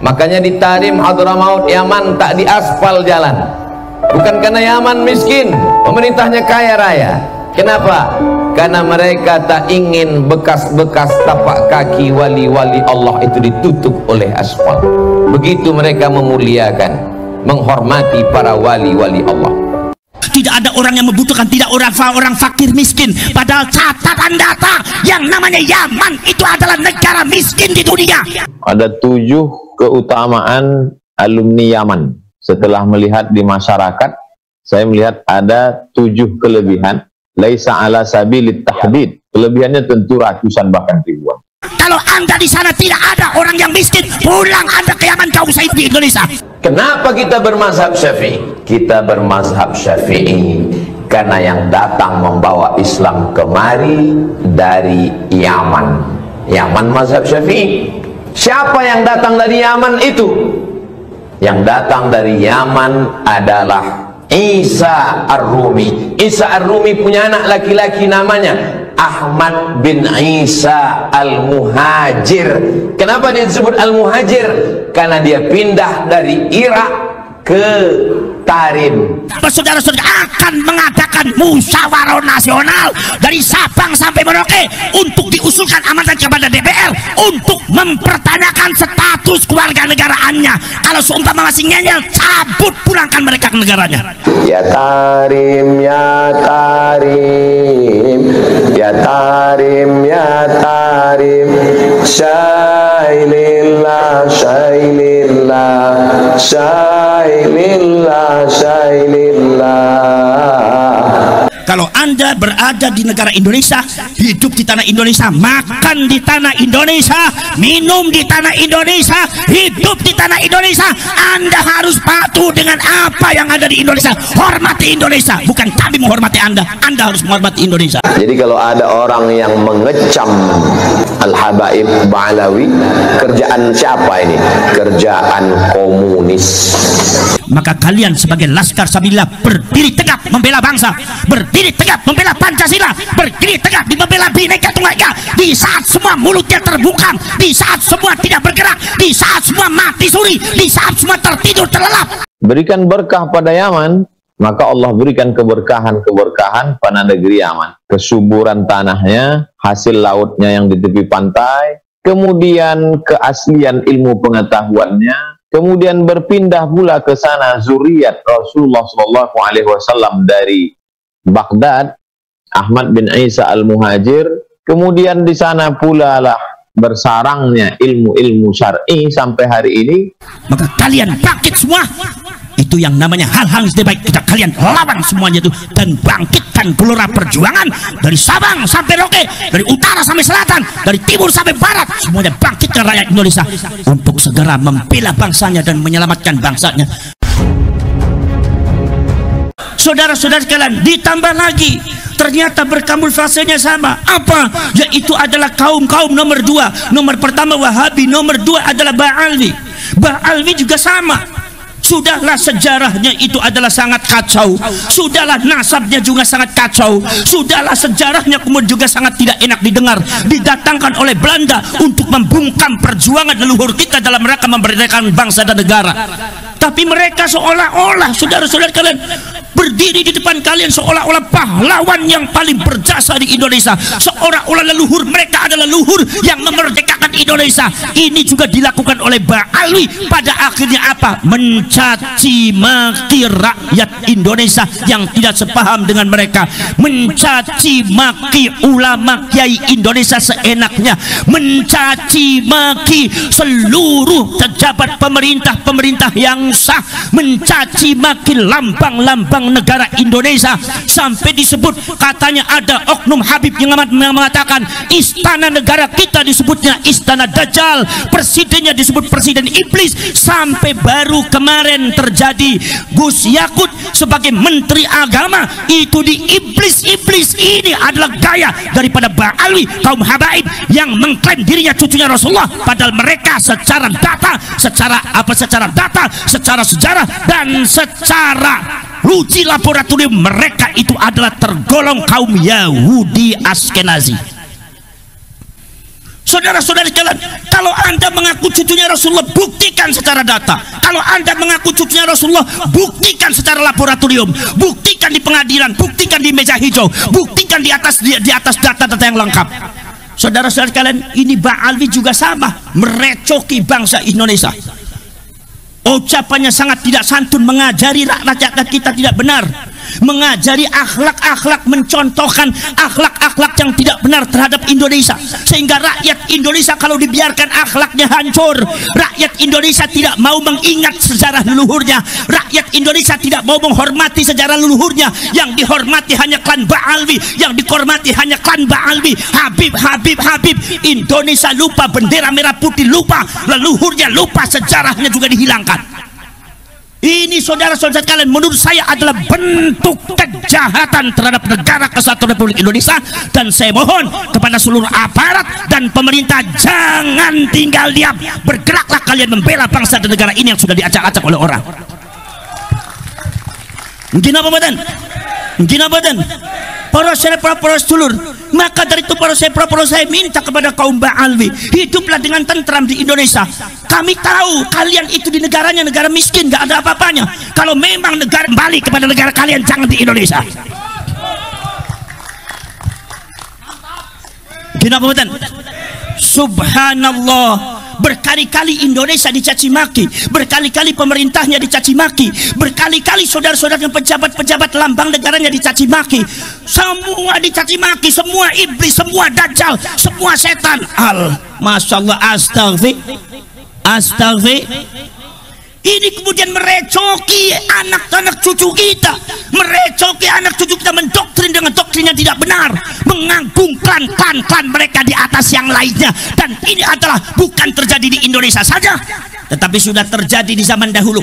Makanya di Tarim Hadramaut Yaman tak diaspal jalan, bukan karena Yaman miskin, pemerintahnya kaya raya. Kenapa? Karena mereka tak ingin bekas-bekas tapak kaki wali-wali Allah itu ditutup oleh aspal. Begitu mereka memuliakan, menghormati para wali-wali Allah. Tidak ada orang yang membutuhkan, tidak orang fakir miskin. Padahal catatan data yang namanya Yaman itu adalah negara miskin di dunia. Ada 7 keutamaan alumni Yaman. Setelah melihat di masyarakat, saya melihat ada 7 kelebihan. Laisa ala sabilit tahdid. Kelebihannya tentu ratusan bahkan ribuan. Kalau Anda di sana tidak ada orang yang miskin, pulang Anda ke Yaman, kau usah di Indonesia. Kenapa kita bermazhab Syafi'i? Kita bermazhab Syafi'i karena yang datang membawa Islam kemari dari Yaman. Yaman mazhab Syafi'i. Siapa yang datang dari Yaman itu? Yang datang dari Yaman adalah Isa Ar-Rumi. Isa Ar-Rumi punya anak laki-laki namanya Ahmad bin Isa Al-Muhajir. Kenapa dia disebut Al-Muhajir? Karena dia pindah dari Irak ke Tarim. Saudara-saudara akan mengadakan musyawarah nasional dari Sabang sampai Merauke untuk diusulkan amanat kepada DPR untuk mempertanyakan status keluarga negaraannya. Kalau seumpama masih ngeyel, cabut, pulangkan mereka ke negaranya. Ya Tarim, ya Tarim, ya Tarim, ya Tarim, syailillah, syailillah, syailillah, syailillah. Kalau Anda berada di negara Indonesia, hidup di tanah Indonesia, makan di tanah Indonesia, minum di tanah Indonesia, hidup di tanah Indonesia, Anda harus patuh dengan apa yang ada di Indonesia. Hormati Indonesia, bukan kami menghormati Anda. Anda harus menghormati Indonesia. Jadi kalau ada orang yang mengecam Al-Habaib Ba'alawi, kerjaan siapa ini? Kerjaan komunis. Maka kalian sebagai Laskar Sabilillah berdiri tegak membela bangsa, berdiri tegak membela Pancasila, berdiri tegak membela Bhinneka Tunggal Ika. Di saat semua mulutnya terbuka, di saat semua tidak bergerak, di saat semua mati suri, di saat semua tertidur terlelap. Berikan berkah pada Yaman, maka Allah berikan keberkahan pada negeri Yaman. Kesuburan tanahnya, hasil lautnya yang di tepi pantai, kemudian keaslian ilmu pengetahuannya, kemudian berpindah pula ke sana zuriat Rasulullah SAW dari Baghdad, Ahmad bin Isa Al-Muhajir. Kemudian di sana pula lah bersarangnya ilmu-ilmu syar'i sampai hari ini. Maka kalian bangkit semua. Itu yang namanya hal-hal yang baik. Kita kalian lawan semuanya itu dan bangkitkan gelora perjuangan dari Sabang sampai Merauke, dari utara sampai selatan, dari timur sampai barat. Semuanya bangkitkan rakyat Indonesia untuk segera membela bangsanya dan menyelamatkan bangsanya. Saudara-saudara sekalian, ditambah lagi ternyata berkamuflasenya sama. Apa? Yaitu adalah kaum-kaum nomor 2. Nomor pertama Wahabi, nomor 2 adalah Ba'alwi. Ba'alwi juga sama. Sudahlah sejarahnya itu adalah sangat kacau. Sudahlah nasabnya juga sangat kacau. Sudahlah sejarahnya kemudian juga sangat tidak enak didengar. Didatangkan oleh Belanda untuk membungkam perjuangan leluhur kita dalam rangka memerdekakan bangsa dan negara. Tapi mereka seolah-olah, saudara-saudara kalian, berdiri di depan kalian seolah-olah pahlawan yang paling berjasa di Indonesia, seolah-olah leluhur mereka adalah leluhur yang memerdekakan Indonesia. Ini juga dilakukan oleh Ba'alwi. Pada akhirnya apa? Mencaci maki rakyat Indonesia yang tidak sepaham dengan mereka, mencaci maki ulama kiai Indonesia seenaknya, mencaci maki seluruh pejabat pemerintah yang sah, mencaci maki lambang-lambang negara Indonesia, sampai disebut katanya ada oknum Habib yang mengatakan istana negara kita disebutnya istana Dajjal, presidennya disebut presiden iblis. Sampai baru kemarin terjadi Gus Yakut sebagai menteri agama itu di iblis. Ini adalah gaya daripada Ba'alwi, kaum habaib yang mengklaim dirinya cucunya Rasulullah, padahal mereka secara data, secara sejarah dan secara uji laboratorium mereka itu adalah tergolong kaum Yahudi Askenazi. Saudara-saudara sekalian, kalau Anda mengaku cucunya Rasulullah, buktikan secara data. Kalau Anda mengaku cucunya Rasulullah, buktikan secara laboratorium, buktikan di pengadilan, buktikan di meja hijau, buktikan di atas data-data yang lengkap. Saudara-saudara sekalian, ini Ba'alwi juga sama, merecoki bangsa Indonesia. Ucapannya sangat tidak santun, mengajari rakyat kita tidak benar, mengajari akhlak-akhlak, mencontohkan akhlak-akhlak yang tidak benar terhadap Indonesia, sehingga rakyat Indonesia kalau dibiarkan akhlaknya hancur. Rakyat Indonesia tidak mau mengingat sejarah leluhurnya, rakyat Indonesia tidak mau menghormati sejarah leluhurnya. Yang dihormati hanya klan Ba'alwi, yang dihormati hanya klan Ba'alwi. Habib Indonesia lupa, bendera merah putih lupa, leluhurnya lupa, sejarahnya juga dihilangkan. Ini saudara-saudara sekalian, menurut saya adalah bentuk kejahatan terhadap negara kesatuan Republik Indonesia. Dan saya mohon kepada seluruh aparat dan pemerintah, jangan tinggal diam, bergeraklah kalian membela bangsa dan negara ini yang sudah diacak-acak oleh orang. Mungkin apa badan? Mungkin apa badan? Para sedulur, maka dari itu para saya minta kepada kaum Ba'alwi, hiduplah dengan tentram di Indonesia. Kami tahu kalian itu di negaranya negara miskin, gak ada apa-apanya. Kalau memang negara balik kepada negara kalian, jangan di Indonesia. Kenapa betul? Subhanallah, berkali-kali Indonesia dicaci maki, berkali-kali pemerintahnya dicaci maki, berkali-kali saudara-saudara yang pejabat-pejabat lambang negaranya dicaci maki. Semua dicaci maki, semua iblis, semua dajjal, semua setan. Masya Allah, astagfir. Ini kemudian merecoki anak-anak cucu kita, merecoki anak cucu kita, mendoktrin dengan doktrin yang tidak benar, menganggung klan mereka di atas yang lainnya. Dan ini adalah bukan terjadi di Indonesia saja, tetapi sudah terjadi di zaman dahulu.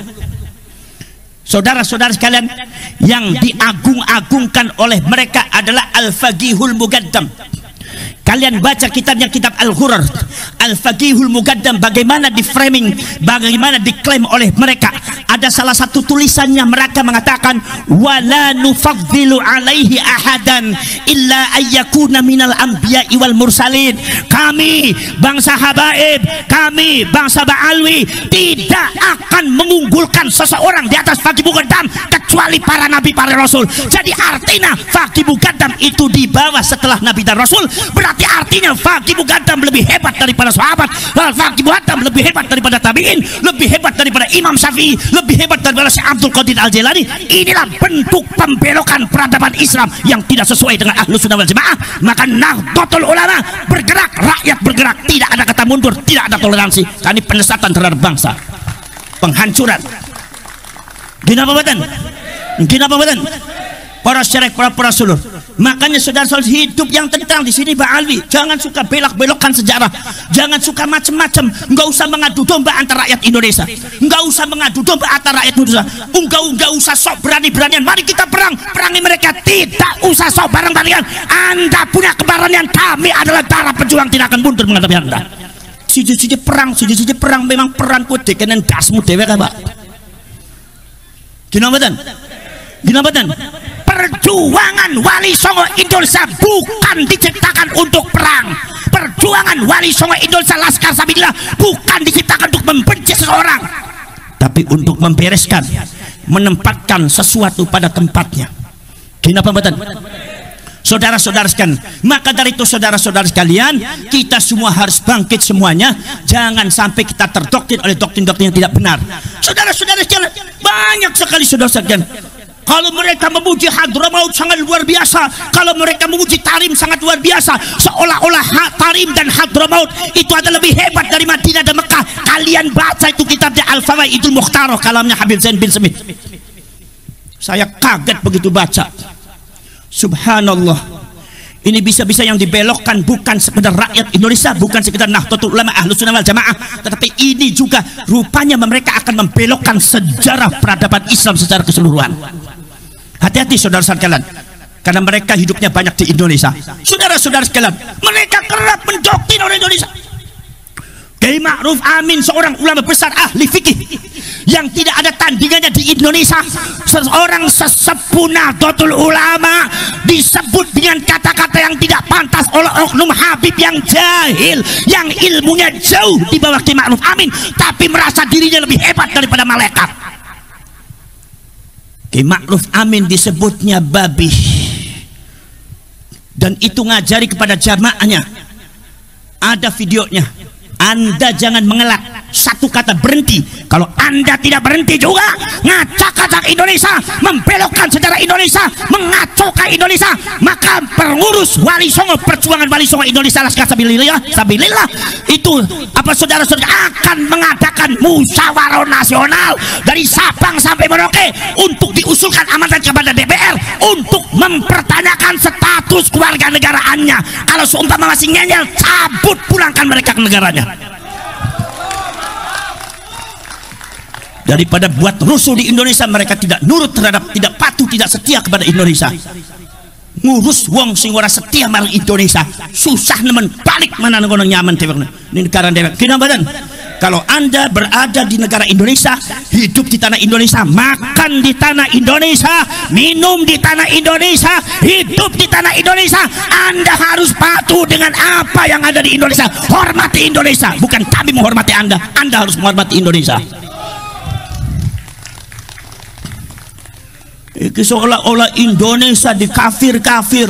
Saudara-saudara sekalian, yang diagung-agungkan oleh mereka adalah Al-Faqihul Muqaddam. Kalian baca kitabnya, kitab Al-Ghurar, Al-Faqihul Muqaddam, bagaimana di framing, bagaimana diklaim oleh mereka. Ada salah satu tulisannya, mereka mengatakan wala nufaddilu alaihi ahadan illa ayyakuna minal anbiya'i wal mursalin. Kami bangsa Habaib, kami bangsa Ba'alwi tidak akan mengunggulkan seseorang di atas Faqih Muqaddam kecuali para nabi, para rasul. Jadi artinya Faqih Muqaddam itu di bawah setelah nabi dan rasul. Berarti artinya Faqih Muqaddam lebih hebat daripada sahabat, Faqih Muqaddam lebih hebat daripada tabi'in, lebih hebat daripada Imam Syafi'i, lebih hebat daripada Syekh Abdul Qadir Al-Jailani. Inilah bentuk pembelokan peradaban Islam yang tidak sesuai dengan Ahlus Sunnah wal Jamaah. Maka Nahdlatul Ulama bergerak, rakyat bergerak, tidak ada kata mundur, tidak ada toleransi. Ini penyesatan terhadap bangsa, penghancuran. Kenapa badan? Kenapa badan? Para syarek, para seluruh. Makanya saudara-saudara, hidup yang tentang di sini Ba'alwi, jangan suka belok-belokkan sejarah, jangan suka macam-macam. Enggak usah mengadu domba antara rakyat Indonesia, enggak usah mengadu domba antara rakyat Indonesia, enggak usah sok berani-beranian. Mari kita perangi mereka, tidak usah sok bareng-barengan. Anda punya keberanian, kami adalah para pejuang, tidak akan mundur menghadapi Anda. Siji-siji perang memang peran kude kenen dasmu dewe kan Pak. Gimana badan? Perjuangan Wali Songo Indonesia bukan diciptakan untuk perang. Perjuangan Wali Songo Indonesia Laskar Sabilillah bukan diciptakan untuk membenci seseorang, tapi untuk membereskan, menempatkan sesuatu pada tempatnya. Kenapa badan? Saudara-saudara sekalian, maka dari itu saudara-saudara sekalian, kita semua harus bangkit semuanya. Jangan sampai kita terdoktrin oleh doktrin-doktrin yang tidak benar. Saudara-saudara sekalian, banyak sekali saudara sekalian, kalau mereka memuji Hadramaut sangat luar biasa, kalau mereka memuji Tarim sangat luar biasa, seolah-olah Tarim dan Hadramaut itu adalah lebih hebat dari Madinah dan Mekah. Kalian baca itu kitabnya Al-Fawaidul Mukhtarah, kalamnya Habib Zain bin Smith. Saya kaget begitu baca. Subhanallah, ini bisa-bisa yang dibelokkan bukan sekedar rakyat Indonesia, bukan sekedar Nahdlatul Ulama Ahlus Sunnah wal Jamaah, tetapi ini juga rupanya mereka akan membelokkan sejarah peradaban Islam secara keseluruhan. Hati-hati saudara-saudara sekalian, karena mereka hidupnya banyak di Indonesia. Saudara-saudara sekalian, mereka kerap mendoktrin orang Indonesia. Kiai Ma'ruf Amin, seorang ulama besar ahli fikih, yang tidak ada tandingannya di Indonesia. Seorang sesepuh Nahdlatul Ulama disebut dengan kata-kata yang tidak pantas oleh oknum Habib yang jahil, yang ilmunya jauh di bawah Ki Ma'ruf Amin, tapi merasa dirinya lebih hebat daripada malaikat. Ki Ma'ruf Amin disebutnya babi, dan itu ngajari kepada jamaahnya. Ada videonya. Anda jangan mengelak, satu kata berhenti. Kalau Anda tidak berhenti juga ngacak-ngacak Indonesia, membelokkan sejarah Indonesia, mengacaukan Indonesia, maka pengurus Wali Songo, perjuangan Wali Songo Indonesia Laskar Sabilillah itu saudara-saudara akan mengadakan musyawarah nasional dari Sabang sampai Merauke untuk diusulkan amanat kepada DPR untuk mempertanyakan status kewarganegaraannya. Kalau seumpama masih ngeyel, cabut, pulangkan mereka ke negaranya. Daripada buat rusuh di Indonesia, mereka tidak nurut terhadap, tidak patuh, tidak setia kepada Indonesia. Ngurus wong sing ora setia marang Indonesia, susah nemen, balik mana ngono nyaman tewek di negara dewek. Kinabadan, kalau Anda berada di negara Indonesia, hidup di tanah Indonesia, makan di tanah Indonesia, minum di tanah Indonesia, hidup di tanah Indonesia, Anda harus patuh dengan apa yang ada di Indonesia. Hormati Indonesia, bukan kami menghormati Anda. Anda harus menghormati Indonesia. Iki seolah-olah Indonesia di kafir-kafir.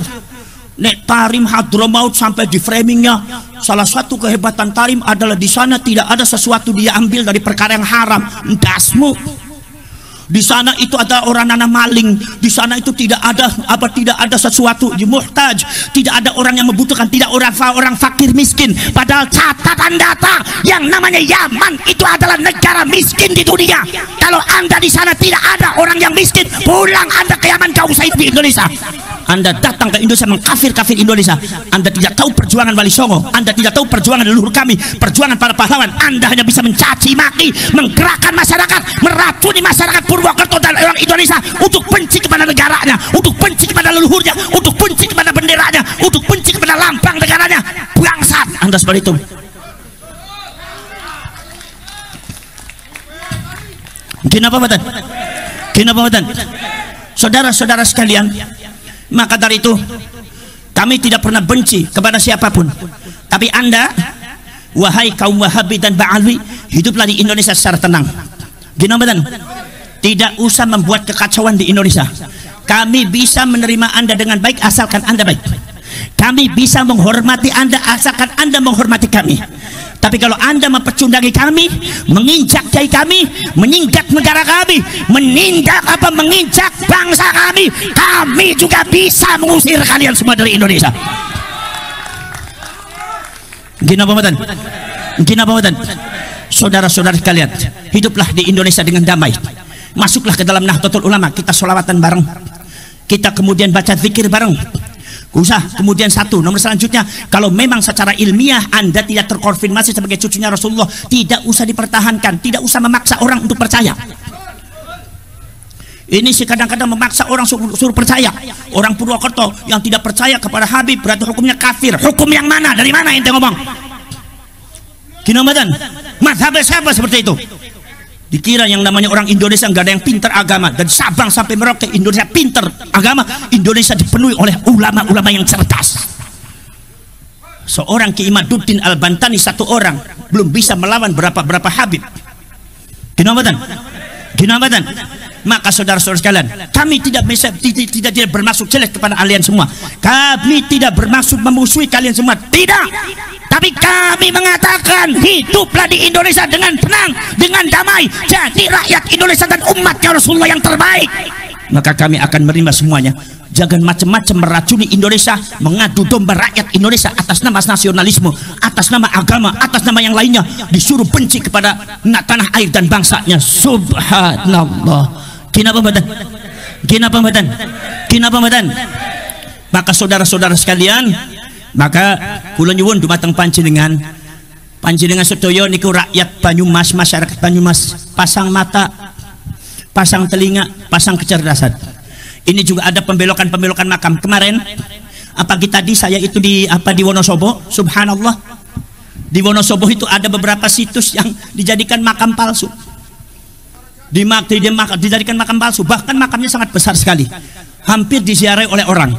Nek Tarim Hadramaut sampai di framingnya, salah satu kehebatan Tarim adalah di sana tidak ada sesuatu dia ambil dari perkara yang haram. Dasmu. Di sana itu ada orang nanam maling, di sana itu tidak ada sesuatu di muhtaj, tidak ada orang yang membutuhkan, tidak orang fakir miskin. Padahal catatan data yang namanya Yaman itu adalah negara miskin di dunia. Kalau Anda di sana tidak ada orang yang miskin, pulang Anda ke Yaman, kau usah di Indonesia. Anda datang ke Indonesia mengkafir-kafir Indonesia. Anda tidak tahu perjuangan Wali Songo, Anda tidak tahu perjuangan leluhur kami, perjuangan para pahlawan. Anda hanya bisa mencaci maki, menggerakkan masyarakat, meracuni masyarakat Purwokerto dan orang Indonesia untuk benci kepada negaranya, untuk benci kepada leluhurnya, untuk benci kepada benderanya, untuk benci kepada lambang negaranya. Bangsat Anda seperti itu. Kenapa badan? Kenapa badan? Saudara-saudara sekalian, maka dari itu kami tidak pernah benci kepada siapapun. Tapi Anda, wahai kaum Wahabi dan Ba'alwi, hiduplah di Indonesia secara tenang. Gimana badan? Tidak usah membuat kekacauan di Indonesia. Kami bisa menerima Anda dengan baik asalkan Anda baik. Kami bisa menghormati Anda asalkan Anda menghormati kami. Tapi kalau Anda mempecundangi kami, menginjak kiai kami, meningkat negara kami, menginjak bangsa kami, kami juga bisa mengusir kalian semua dari Indonesia. Gimana badan? Gimana badan? Saudara-saudara sekalian, hiduplah di Indonesia dengan damai. Masuklah ke dalam Nahdlatul Ulama, kita sholawatan bareng, kita kemudian baca zikir bareng. Kemudian nomor selanjutnya, kalau memang secara ilmiah Anda tidak terkonfirmasi sebagai cucunya Rasulullah, tidak usah dipertahankan, tidak usah memaksa orang untuk percaya. Ini sih kadang-kadang memaksa orang suruh percaya. Orang Purwokerto yang tidak percaya kepada Habib berarti hukumnya kafir. Hukum yang mana? Dari mana ente ngomong? Kinamadan, mazhab siapa seperti itu? Dikira yang namanya orang Indonesia nggak ada yang pintar agama. Dari Sabang sampai Merauke Indonesia pintar agama. Indonesia dipenuhi oleh ulama-ulama yang cerdas. Seorang Ki Imaduddin Al-Bantani, satu orang belum bisa melawan berapa Habib. Dinamadan. Maka saudara-saudara sekalian, kami tidak bermaksud jelek kepada kalian semua. Kami tidak bermaksud memusuhi kalian semua. Tidak. Tapi kami mengatakan hiduplah di Indonesia dengan tenang, dengan damai. Jadi rakyat Indonesia dan umatnya Rasulullah yang terbaik. Maka kami akan menerima semuanya. Jangan macam-macam meracuni Indonesia, mengadu domba rakyat Indonesia atas nama nasionalisme, atas nama agama, atas nama yang lainnya, disuruh benci kepada tanah air dan bangsanya. Subhanallah. Kenapa badan? Maka saudara-saudara sekalian, maka kula nyuwun dumateng panjenengan sedaya niku rakyat Banyumas, masyarakat Banyumas, pasang mata, pasang telinga, pasang kecerdasan. Ini juga ada pembelokan makam. Kemarin pagi tadi saya itu di Wonosobo, subhanallah. Di Wonosobo itu ada beberapa situs yang dijadikan makam palsu. dijadikan makam palsu, bahkan makamnya sangat besar sekali, hampir diziarahi oleh orang.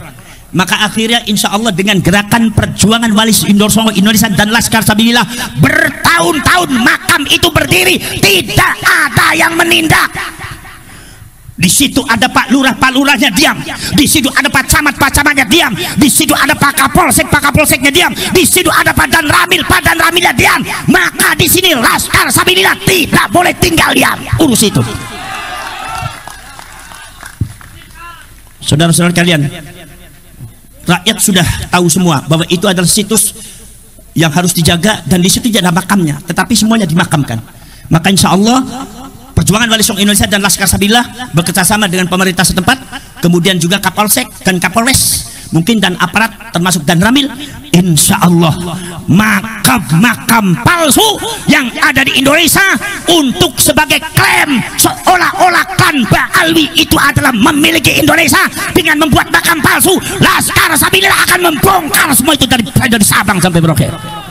Maka akhirnya insya Allah dengan gerakan perjuangan Wali Songo Indonesia dan Laskar Sabilillah, bertahun-tahun makam itu berdiri, tidak ada yang menindak. Di situ ada Pak Lurah, Pak Lurahnya diam. Di situ ada Pak Camat, Pak Camatnya diam. Di situ ada Pak Kapolsek, Pak Kapolseknya diam. Di situ ada Pak Dan Ramil, Pak Dan Ramilnya diam. Maka di sini Laskar Sabilillah tidak boleh tinggal diam. Urus itu. Saudara-saudara kalian, rakyat sudah tahu semua bahwa itu adalah situs yang harus dijaga, dan di situ tidak ada makamnya, tetapi semuanya dimakamkan. Maka insya Allah Perjuangan Wali Songo Indonesia dan Laskar Sabilillah bekerjasama dengan pemerintah setempat, kemudian juga Kapolsek dan Kapolres mungkin, dan aparat termasuk Dan Ramil, insya Allah makam-makam palsu yang ada di Indonesia untuk sebagai klaim seolah-olah kan Mbak Alwi itu adalah memiliki Indonesia dengan membuat makam palsu, Laskar Sabilillah akan membongkar semua itu dari Sabang sampai Merauke.